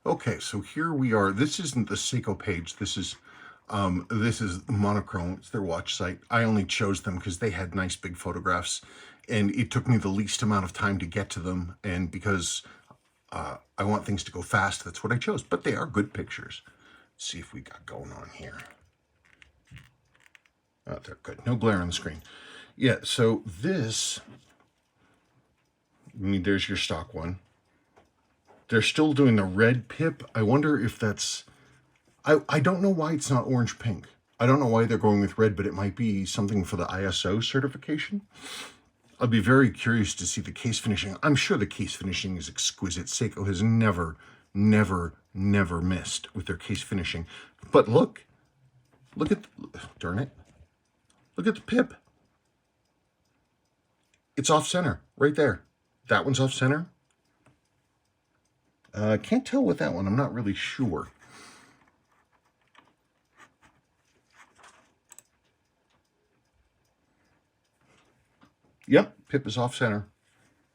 Okay, so here we are. This isn't the Seiko page. This is Monochrome. It's their watch site. I only chose them because they had nice big photographs, and it took me the least amount of time to get to them. And because I want things to go fast, that's what I chose. But they are good pictures. Let's see if we got going on here. Oh, they're good. No glare on the screen. Yeah, so this, I mean, there's your stock one. They're still doing the red pip. I wonder if that's, I don't know why it's not orange pink. I don't know why they're going with red, but it might be something for the ISO certification. I'd be very curious to see the case finishing. I'm sure the case finishing is exquisite. Seiko has never missed with their case finishing. But look at, darn it, look at the pip. It's off center right there. That one's off center. Can't tell with that one. I'm not really sure. Yep, pip is off center.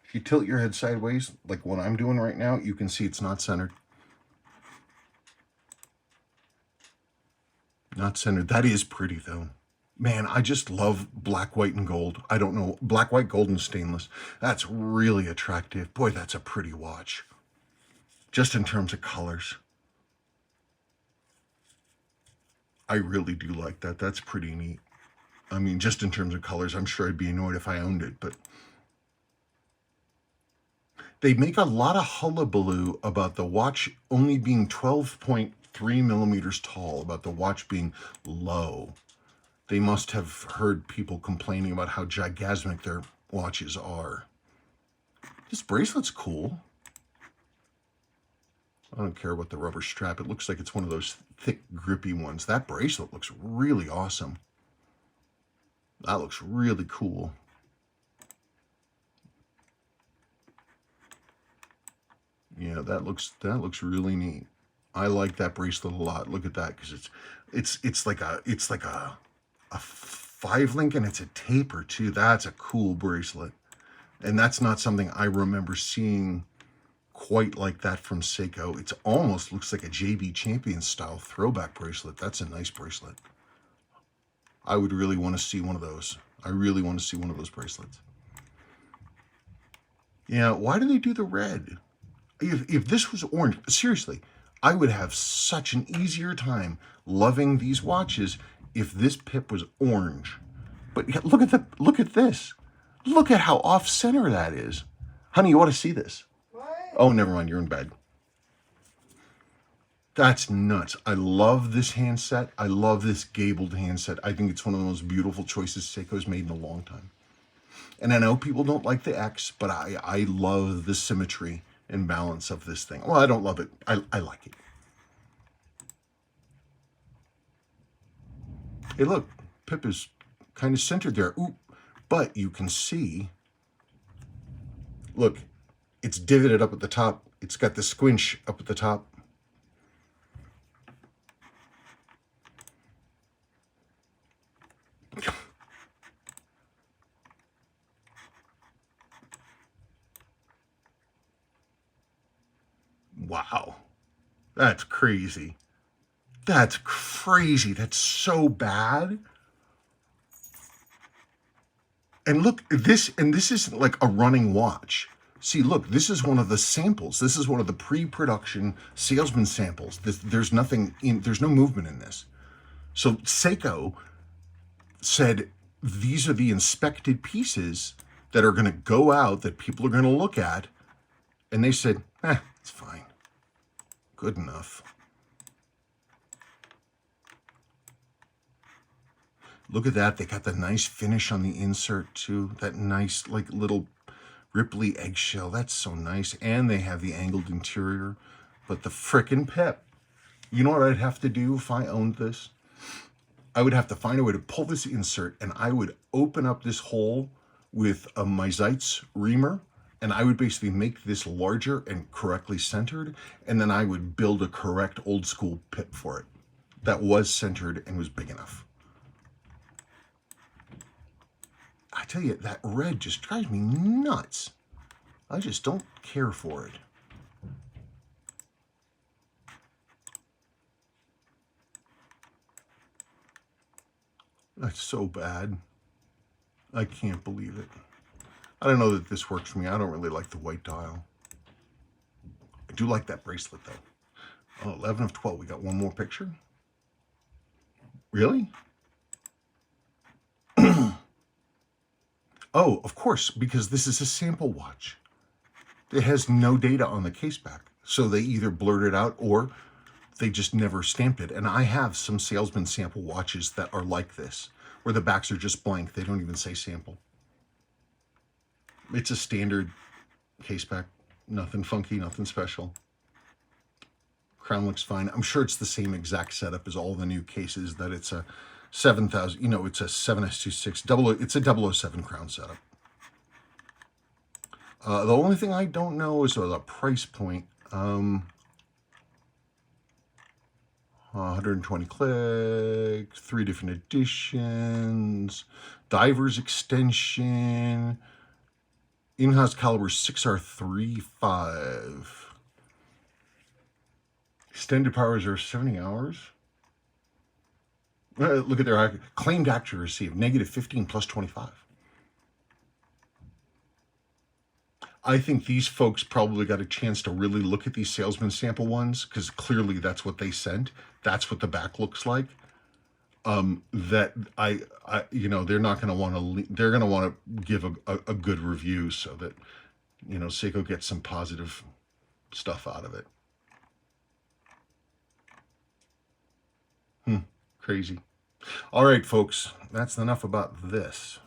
If you tilt your head sideways, like what I'm doing right now, you can see it's not centered. Not centered. That is pretty though. Man, I just love black, white, and gold. I don't know, black, white, gold, and stainless. That's really attractive. Boy, that's a pretty watch. Just in terms of colors. I really do like that. That's pretty neat. I mean, just in terms of colors, I'm sure I'd be annoyed if I owned it, but they make a lot of hullabaloo about the watch only being 12.3 millimeters tall, about the watch being low. They must have heard people complaining about how gigasmic their watches are. This bracelet's cool. I don't care about the rubber strap. It looks like it's one of those thick, grippy ones. That bracelet looks really awesome. That looks really cool. Yeah, that looks really neat. I like that bracelet a lot. Look at that, because it's like a 5-link, and it's a taper too. That's a cool bracelet. And that's not something I remember seeing quite like that from Seiko. It almost looks like a JB Champion style throwback bracelet. That's a nice bracelet. I would really want to see one of those. I really want to see one of those bracelets. Yeah, why do they do the red? If this was orange, seriously, I would have such an easier time loving these watches if this pip was orange. But look at this. Look at how off center that is. Honey, you ought to see this. What? Oh, never mind, you're in bed. That's nuts. I love this handset. I love this gabled handset. I think it's one of the most beautiful choices Seiko's made in a long time. And I know people don't like the X, but I love the symmetry and balance of this thing. Well, I don't love it. I like it. Hey, look, pip is kind of centered there. Ooh, but you can see, look, it's divoted up at the top. It's got the squinch up at the top. Wow, that's crazy. That's crazy. That's so bad. And look, this isn't like a running watch. See, look, this is one of the samples. This is one of the pre-production salesman samples. There's nothing in, there's no movement in this. So Seiko said, these are the inspected pieces that are going to go out, that people are going to look at. And they said, it's fine. Good enough. Look at that. They got the nice finish on the insert too. That nice, like, little ripply eggshell. That's so nice. And they have the angled interior. But the frickin' pip. You know what I'd have to do if I owned this? I would have to find a way to pull this insert, and I would open up this hole with a my Zeitz reamer, and I would basically make this larger and correctly centered, and then I would build a correct old school pip for it that was centered and was big enough. I tell you, that red just drives me nuts. I just don't care for it. That's so bad. I can't believe it. I don't know that this works for me. I don't really like the white dial. I do like that bracelet though. Oh, 11 of 12. We got one more picture. Really? Oh, of course, because this is a sample watch. It has no data on the case back. So they either blurred it out or they just never stamped it. And I have some salesman sample watches that are like this, where the backs are just blank. They don't even say sample. It's a standard case back. Nothing funky, nothing special. Crown looks fine. I'm sure it's the same exact setup as all the new cases, that it's a 7000, you know, it's a 7S26, it's a 007 crown setup. The only thing I don't know is the price point. 120 clicks, 3 different editions, diver's extension, in-house caliber 6R35. Extended power reserve 70 hours. Look at their claimed accuracy of -15 plus 25. I think these folks probably got a chance to really look at these salesman sample ones, because clearly that's what they sent. That's what the back looks like. That I you know, they're not going to want to. They're going to want to give a good review so that, you know, Seiko gets some positive stuff out of it. Crazy. All right, folks, that's enough about this.